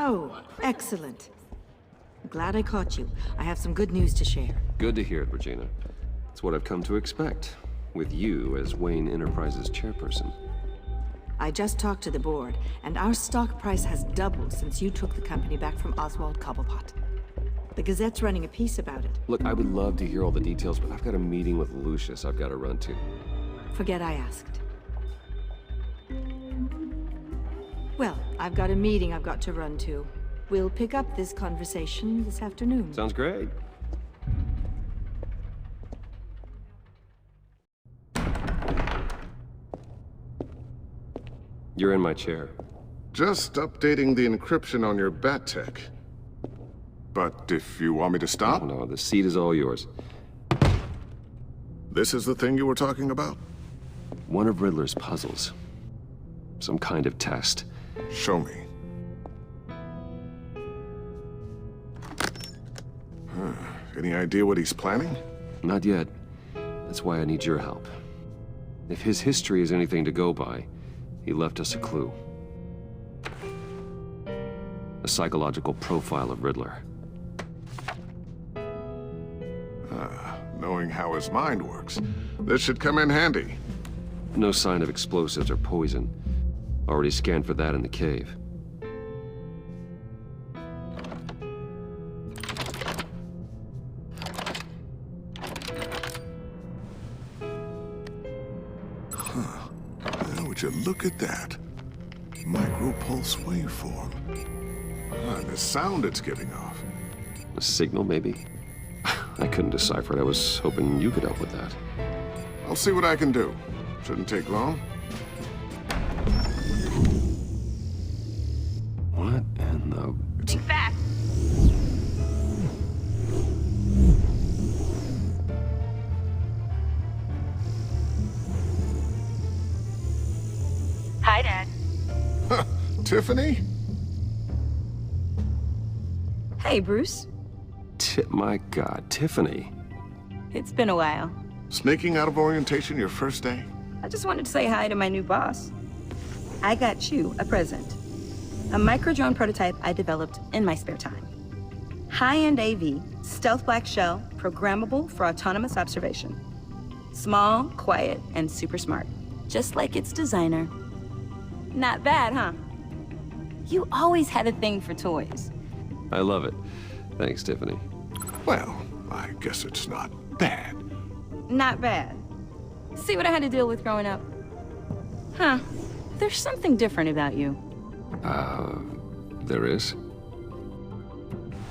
Oh, excellent. Glad I caught you. I have some good news to share. Good to hear it, Regina. It's what I've come to expect, with you as Wayne Enterprises chairperson. I just talked to the board, and our stock price has doubled since you took the company back from Oswald Cobblepot. The Gazette's running a piece about it. Look, I would love to hear all the details, but I've got a meeting with Lucius I've got to run to. Forget I asked. Well, I've got a meeting I've got to run to. We'll pick up this conversation this afternoon. Sounds great. You're in my chair. Just updating the encryption on your Bat-Tech. But if you want me to stop? Oh, no, the seat is all yours. This is the thing you were talking about? One of Riddler's puzzles. Some kind of test. Show me. Any idea what he's planning? Not yet. That's why I need your help. If his history is anything to go by, he left us a clue. A psychological profile of Riddler. Knowing how his mind works, this should come in handy. No sign of explosives or poison. Already scanned for that in the cave. Would you look at that? Micropulse waveform. The sound it's giving off. A signal, maybe? I couldn't decipher it. I was hoping you could help with that. I'll see what I can do. Shouldn't take long. What in the... It's fast. Hi, Dad. Tiffany? Hey, Bruce. My God, Tiffany. It's been a while. Sneaking out of orientation your first day? I just wanted to say hi to my new boss. I got you a present. A micro-drone prototype I developed in my spare time. High-end AV, stealth black shell, programmable for autonomous observation. Small, quiet, and super smart. Just like its designer. Not bad, huh? You always had a thing for toys. I love it. Thanks, Tiffany. Well, I guess it's not bad. Not bad. See what I had to deal with growing up? Huh. There's something different about you. There is?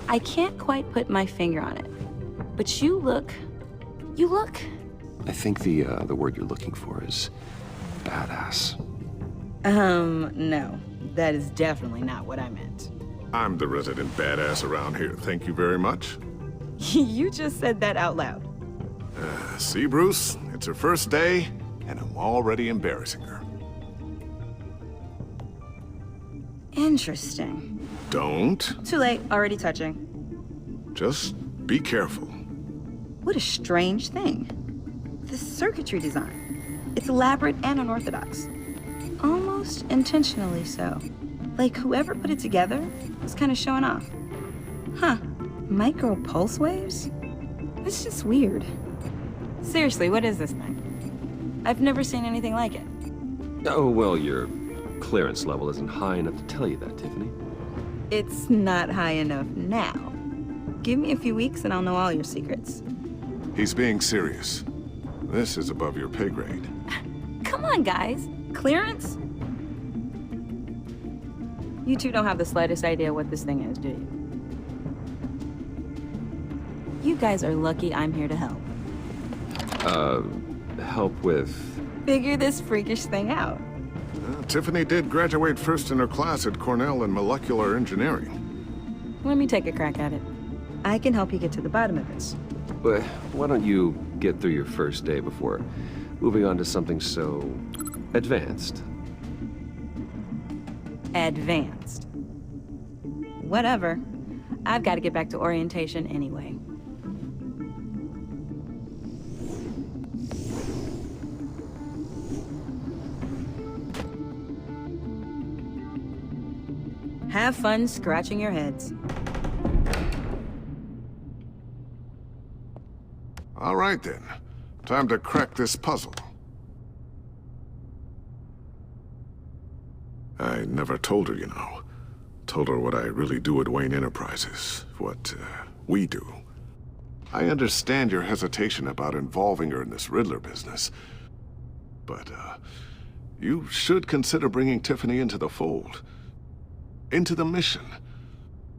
I can't quite put my finger on it. But you look... I think the word you're looking for is badass. No. That is definitely not what I meant. I'm the resident badass around here. Thank you very much. You just said that out loud. See, Bruce? It's her first day, and I'm already embarrassing her. Interesting. Don't. Too late, already touching. Just be careful. What a strange thing. The circuitry design. It's elaborate and unorthodox. Almost intentionally so. Like whoever put it together was kind of showing off. Huh. Micro pulse waves? That's just weird. Seriously, what is this thing? I've never seen anything like it. Oh, well, your clearance level isn't high enough to tell you that, Tiffany. It's not high enough now. Give me a few weeks and I'll know all your secrets. He's being serious. This is above your pay grade. Come on, guys. Clearance? You two don't have the slightest idea what this thing is, do you? You guys are lucky I'm here to help. Help with... Figure this freakish thing out. Tiffany did graduate first in her class at Cornell in molecular engineering. Let me take a crack at it. I can help you get to the bottom of this. But why don't you get through your first day before moving on to something so... advanced? Advanced. Whatever. I've got to get back to orientation anyway. Have fun scratching your heads. All right then. Time to crack this puzzle. I never told her, you know. Told her what I really do at Wayne Enterprises. What, we do. I understand your hesitation about involving her in this Riddler business. But, you should consider bringing Tiffany into the fold. Into the mission.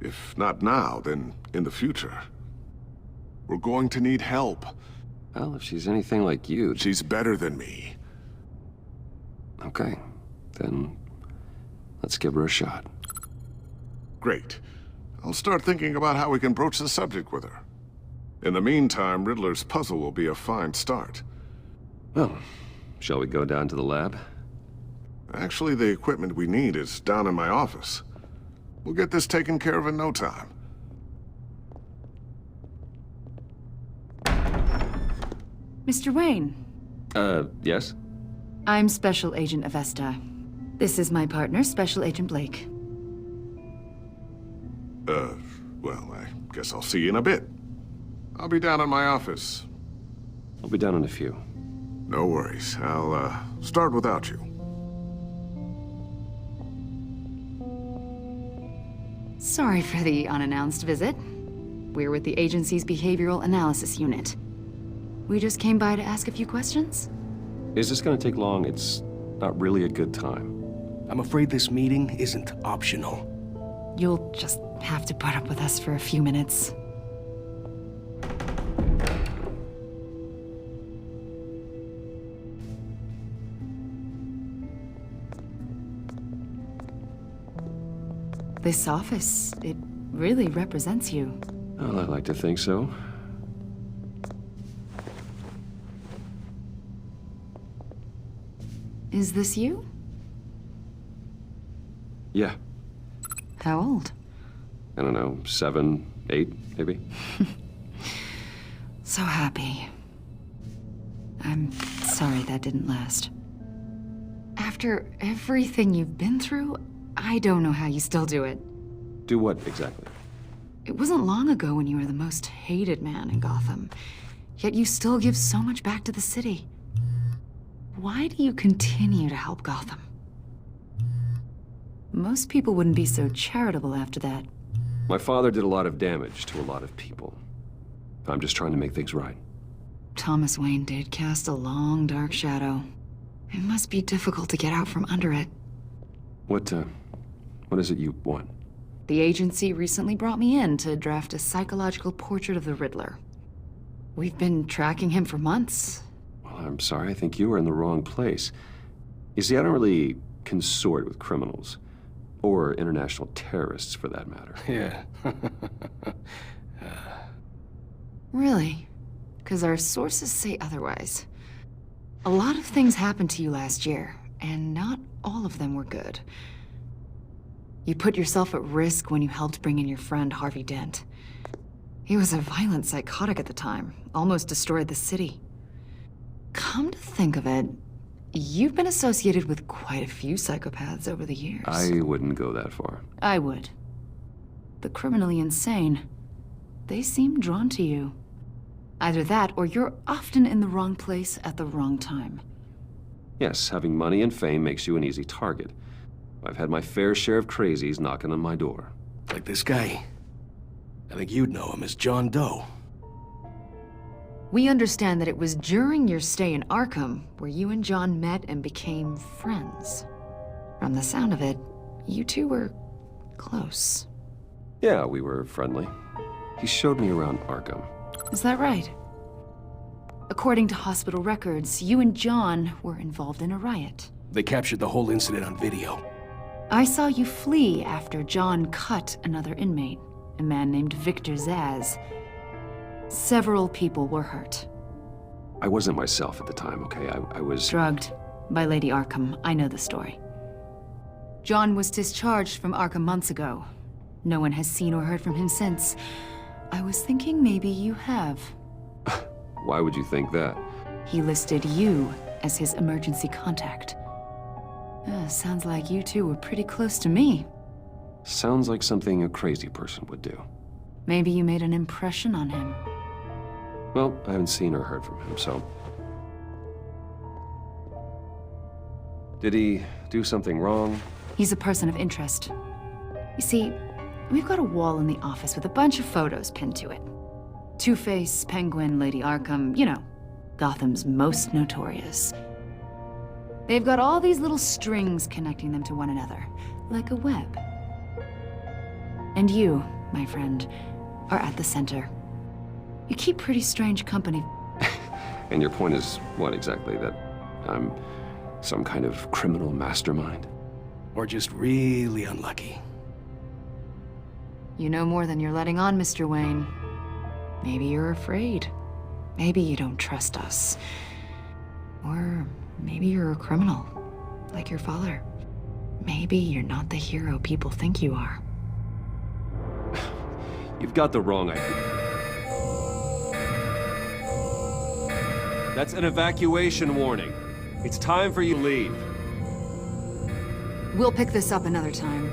If not now, then in the future. We're going to need help. Well, if she's anything like you... She's better than me. Okay, then let's give her a shot. Great. I'll start thinking about how we can broach the subject with her. In the meantime, Riddler's puzzle will be a fine start. Well, shall we go down to the lab? Actually, the equipment we need is down in my office. We'll get this taken care of in no time. Mr. Wayne, Yes? I'm Special Agent Avesta. This is my partner, Special Agent Blake. Well, I guess I'll see you in a bit. I'll be down in my office. I'll be down in a few. No worries. I'll, start without you. Sorry for the unannounced visit. We're with the agency's Behavioral Analysis Unit. We just came by to ask a few questions. Is this gonna take long? It's not really a good time. I'm afraid this meeting isn't optional. You'll just have to put up with us for a few minutes. This office, it really represents you. Well, I like to think so. Is this you? Yeah, How old? I don't know, 7, 8, maybe? So happy. I'm sorry that didn't last. After everything you've been through, I don't know how you still do it. Do what, exactly? It wasn't long ago when you were the most hated man in Gotham, yet you still give so much back to the city. Why do you continue to help Gotham? Most people wouldn't be so charitable after that. My father did a lot of damage to a lot of people. I'm just trying to make things right. Thomas Wayne did cast a long, dark shadow. It must be difficult to get out from under it. What is it you want? The agency recently brought me in to draft a psychological portrait of the Riddler. We've been tracking him for months. Well, I'm sorry, I think you were in the wrong place. You see, I don't really consort with criminals. Or international terrorists, for that matter. Yeah. Really? Because our sources say otherwise. A lot of things happened to you last year, and not all of them were good. You put yourself at risk when you helped bring in your friend Harvey Dent. He was a violent psychotic at the time, almost destroyed the city. Come to think of it, you've been associated with quite a few psychopaths over the years. I wouldn't go that far. I would. The criminally insane. They seem drawn to you. Either that, or you're often in the wrong place at the wrong time. Yes, having money and fame makes you an easy target. I've had my fair share of crazies knocking on my door. Like this guy. I think you'd know him as John Doe. We understand that it was during your stay in Arkham where you and John met and became friends. From the sound of it, you two were close. Yeah, we were friendly. He showed me around Arkham. Is that right? According to hospital records, you and John were involved in a riot. They captured the whole incident on video. I saw you flee after John cut another inmate, a man named Victor Zsasz. Several people were hurt. I wasn't myself at the time, okay? I was... Drugged by Lady Arkham. I know the story. John was discharged from Arkham months ago. No one has seen or heard from him since. I was thinking maybe you have. Why would you think that? He listed you as his emergency contact. Sounds like you two were pretty close to me. Sounds like something a crazy person would do. Maybe you made an impression on him. Well, I haven't seen or heard from him, so... Did he do something wrong? He's a person of interest. You see, we've got a wall in the office with a bunch of photos pinned to it. Two-Face, Penguin, Lady Arkham, you know, Gotham's most notorious. They've got all these little strings connecting them to one another, like a web. And you, my friend, are at the center. You keep pretty strange company. And your point is what exactly? That I'm some kind of criminal mastermind? Or just really unlucky. You know more than you're letting on, Mr. Wayne. Maybe you're afraid. Maybe you don't trust us. Or maybe you're a criminal, like your father. Maybe you're not the hero people think you are. You've got the wrong idea. That's an evacuation warning. It's time for you to leave. We'll pick this up another time.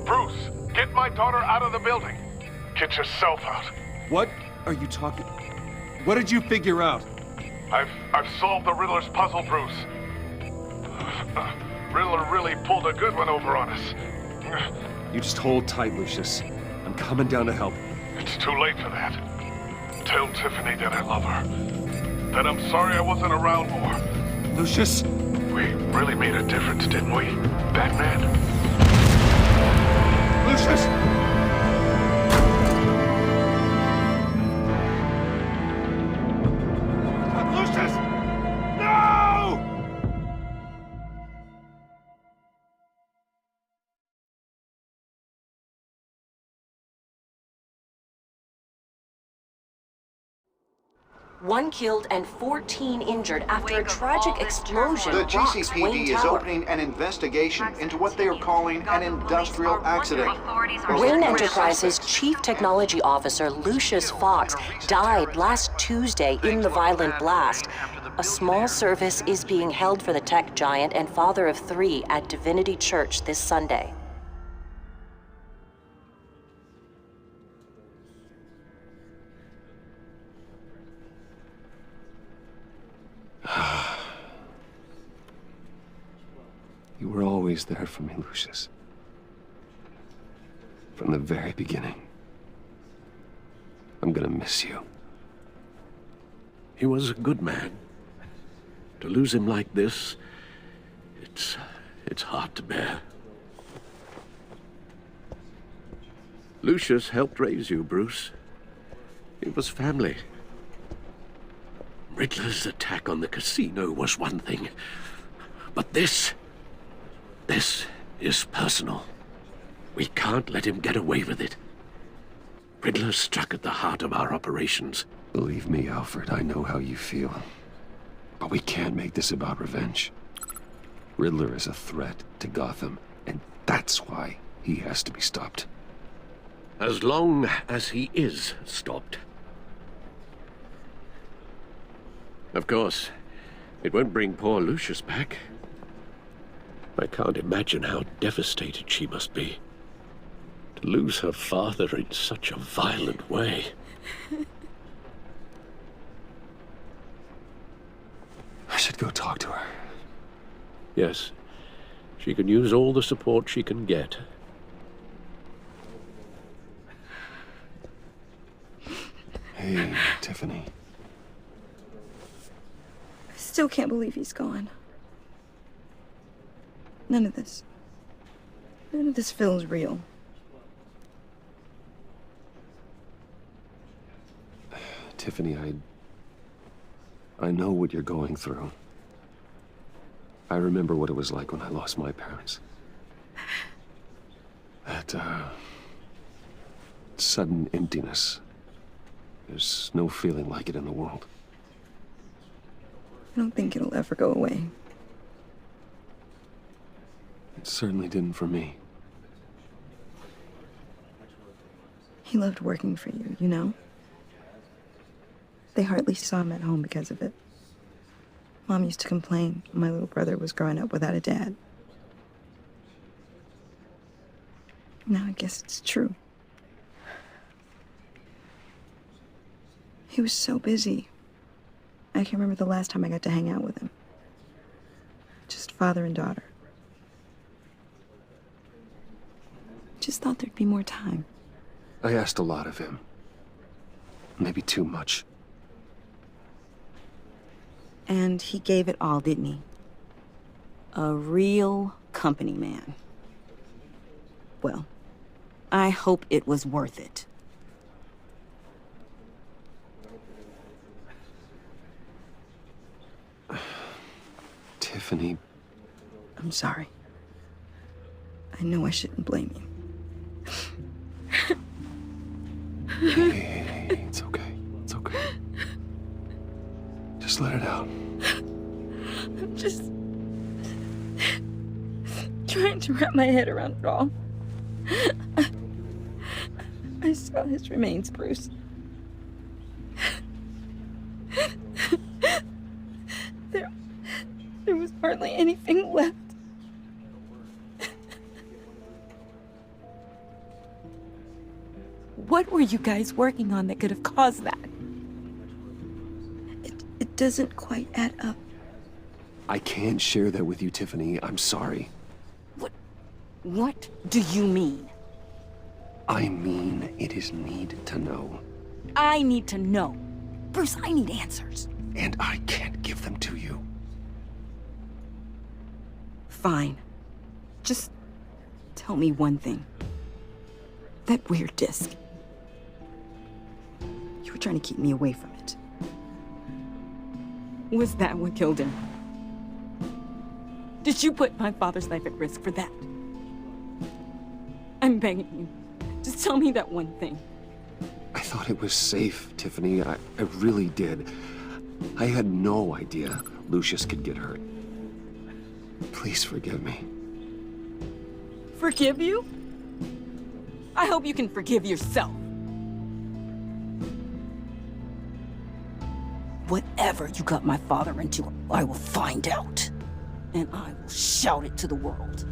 Bruce, get my daughter out of the building. Get yourself out. What are you talking... What did you figure out? I've solved the Riddler's puzzle, Bruce. Riddler really pulled a good one over on us. You just hold tight, Lucius. I'm coming down to help. It's too late for that. Tell Tiffany that I love her. That I'm sorry I wasn't around more. Lucius! We really made a difference, didn't we, Batman? Lucius! Lucius! No! One killed and 14 injured after a tragic explosion The rocks Wayne GCPD is Tower. opening an investigation into what they are calling an industrial accident. Wayne Enterprises' Chief Technology Officer Lucius Fox died last Tuesday in the violent blast. A small service is being held for the tech giant and father of 3 at Divinity Church this Sunday. You were always there for me, Lucius. From the very beginning. I'm gonna miss you. He was a good man. To lose him like this, it's hard to bear. Lucius helped raise you, Bruce. It was family. Riddler's attack on the casino was one thing, but this is personal. We can't let him get away with it. Riddler struck at the heart of our operations. Believe me, Alfred, I know how you feel. But we can't make this about revenge. Riddler is a threat to Gotham, and that's why he has to be stopped. As long as he is stopped. Of course, it won't bring poor Lucius back. I can't imagine how devastated she must be. To lose her father in such a violent way. I should go talk to her. Yes, she can use all the support she can get. Hey, Tiffany. I still can't believe he's gone. None of this feels real. Tiffany, I know what you're going through. I remember what it was like when I lost my parents. That, sudden emptiness. There's no feeling like it in the world. I don't think it'll ever go away. It certainly didn't for me. He loved working for you, you know? They hardly saw him at home because of it. Mom used to complain my little brother was growing up without a dad. Now I guess it's true. He was so busy. I can't remember the last time I got to hang out with him. Just father and daughter. Just thought there'd be more time. I asked a lot of him. Maybe too much. And he gave it all, didn't he? A real company man. Well, I hope it was worth it. Tiffany, I'm sorry. I know I shouldn't blame you. hey, it's okay. It's okay. Just let it out. I'm just trying to wrap my head around it all. I saw his remains, Bruce. There was hardly anything left. What were you guys working on that could have caused that? It doesn't quite add up. I can't share that with you, Tiffany. I'm sorry. What do you mean? I mean, it is need to know. I need to know. Bruce, I need answers. And I can't give them to you. Fine. Just tell me one thing. That weird disc. You were trying to keep me away from it. Was that what killed him? Did you put my father's life at risk for that? I'm begging you. Just tell me that one thing. I thought it was safe, Tiffany. I really did. I had no idea Lucius could get hurt. Please forgive me. Forgive you? I hope you can forgive yourself. Whatever you got my father into, I will find out. And I will shout it to the world.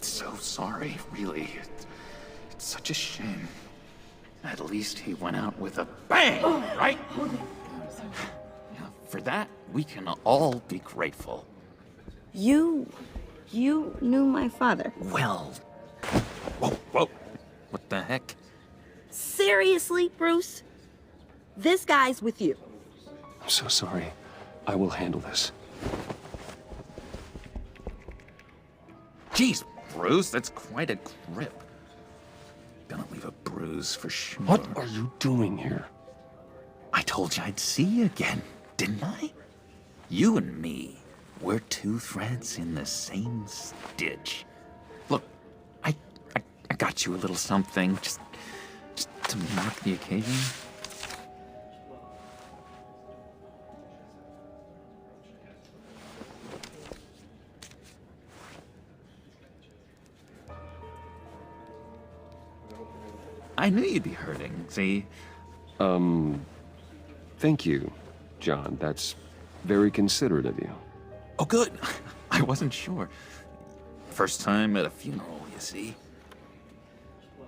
So sorry, really. It's such a shame. At least he went out with a bang, right? Yeah, for that, we can all be grateful. You knew my father. Well... Whoa. What the heck? Seriously, Bruce? This guy's with you. I'm so sorry. I will handle this. Jeez, Bruce, that's quite a grip. Gonna leave a bruise for sure. What are you doing here? I told you I'd see you again, didn't I? You and me, we're two threads in the same stitch. Look, I got you a little something, just to mark the occasion. I knew you'd be hurting, see? Thank you, John. That's very considerate of you. Oh, good. I wasn't sure. First time at a funeral, you see?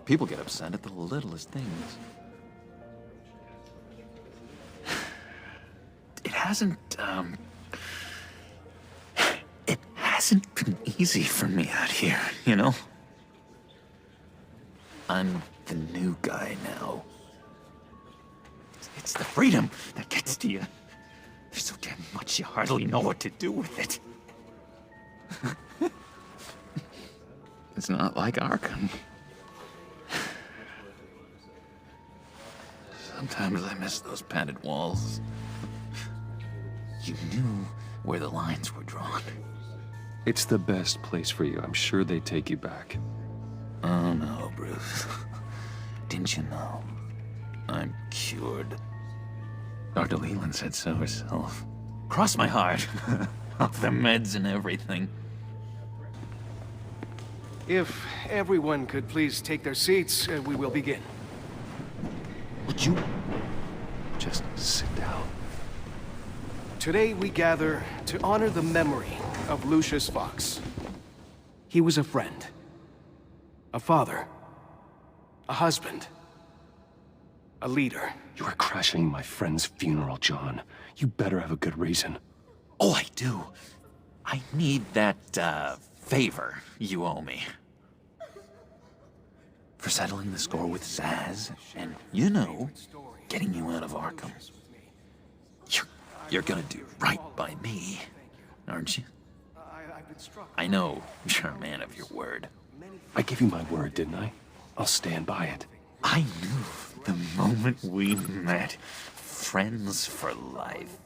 People get upset at the littlest things. It hasn't been easy for me out here, you know? I'm the new guy now. It's the freedom that gets to you. There's so damn much you hardly know what to do with it. It's not like Arkham. Sometimes I miss those padded walls. You knew where the lines were drawn. It's the best place for you. I'm sure they take you back. Oh no, Bruce. Didn't you know? I'm cured. Dr. Leland said so herself. Cross my heart. Off the meds and everything. If everyone could please take their seats, we will begin. Would you just sit down? Today we gather to honor the memory of Lucius Fox. He was a friend, a father, a husband, a leader. You are crashing my friend's funeral, John. You better have a good reason. Oh, I do. I need that, favor you owe me. For settling the score with Zaz, and, you know, getting you out of Arkham. You're gonna do right by me, aren't you? I know you're a man of your word. I gave you my word, didn't I? I'll stand by it. I knew the moment we met. Friends for life.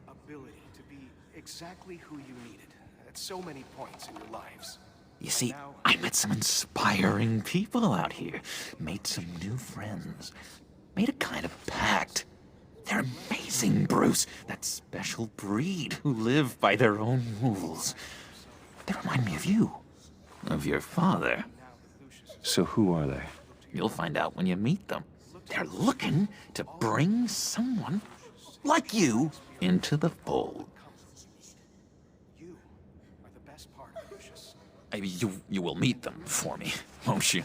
Ability to be exactly who you needed at so many points in your lives. You see, I met some inspiring people out here. Made some new friends. Made a kind of pact. They're amazing, Bruce. That special breed who live by their own rules. They remind me of you. Of your father. So who are they? You'll find out when you meet them. They're looking to bring someone like you into the fold. You are the best part of Lucius. You will meet them for me, won't you?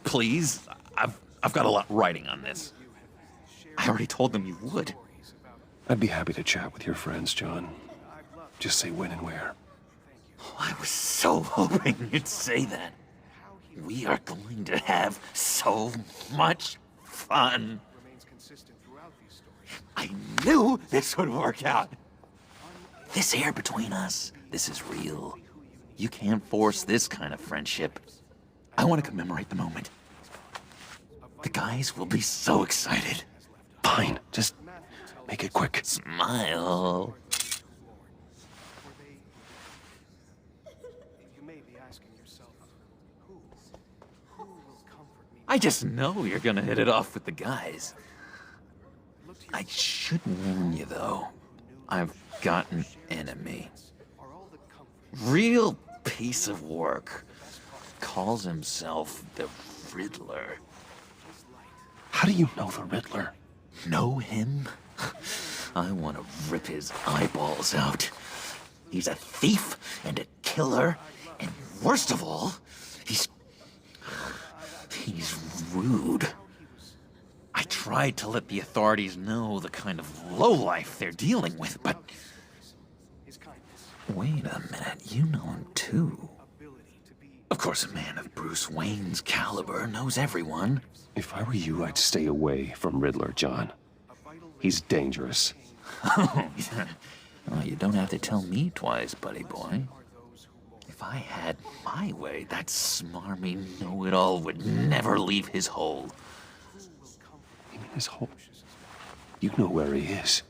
Please, I've got a lot riding on this. I already told them you would. I'd be happy to chat with your friends, John. Just say when and where. Oh, I was so hoping you'd say that. We are going to have so much fun. I knew this would work out. This air between us, this is real. You can't force this kind of friendship. I want to commemorate the moment. The guys will be so excited. Fine, just make it quick. Smile. You may be asking yourself, who will comfort me? I just know you're gonna hit it off with the guys. I should warn you, though. I've got an enemy. Real piece of work. Calls himself the Riddler. How do you know the Riddler? Know him? I want to rip his eyeballs out. He's a thief and a killer, and worst of all, he's rude. I tried to let the authorities know the kind of lowlife they're dealing with, but... Wait a minute, you know him too. Of course, a man of Bruce Wayne's caliber knows everyone. If I were you, I'd stay away from Riddler, John. He's dangerous. Oh, yeah. Well, you don't have to tell me twice, buddy boy. If I had my way, that smarmy know-it-all would never leave his hole. You mean his hole? You know where he is.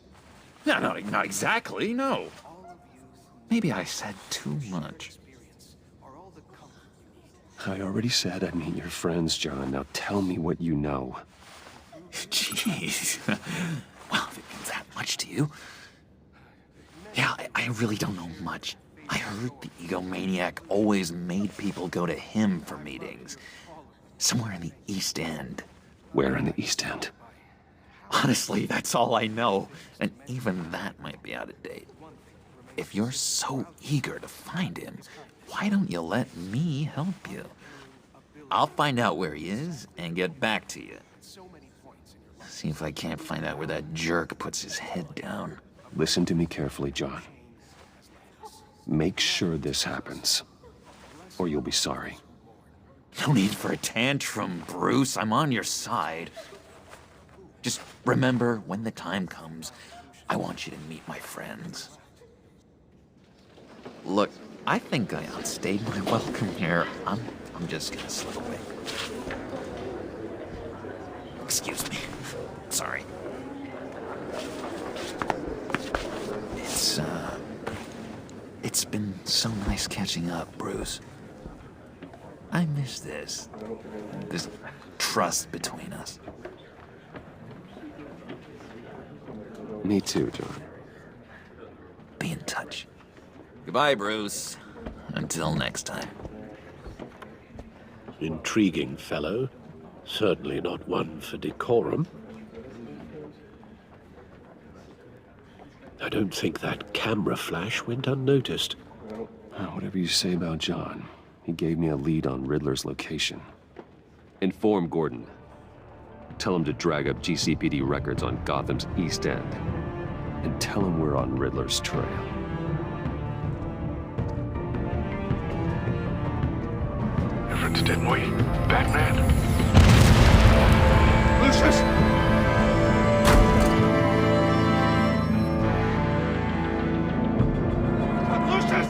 No, not exactly, no. Maybe I said too much. I already said I'd meet your friends, John. Now tell me what you know. Jeez. Well, if it means that much to you. Yeah, I really don't know much. I heard the egomaniac always made people go to him for meetings. Somewhere in the East End. Where in the East End? Honestly, that's all I know. And even that might be out of date. If you're so eager to find him, why don't you let me help you? I'll find out where he is and get back to you. See if I can't find out where that jerk puts his head down. Listen to me carefully, John. Make sure this happens, or you'll be sorry. No need for a tantrum, Bruce. I'm on your side. Just remember, when the time comes, I want you to meet my friends. Look, I think I outstayed my welcome here. I'm just gonna slip away. Excuse me. Sorry. It's been so nice catching up, Bruce. I miss this trust between us. Me too, John. Goodbye, Bruce. Until next time. Intriguing fellow. Certainly not one for decorum. I don't think that camera flash went unnoticed. Whatever you say about John, he gave me a lead on Riddler's location. Inform Gordon. Tell him to drag up GCPD records on Gotham's East End. And tell him we're on Riddler's trail. Difference, didn't we, Batman? Lucius!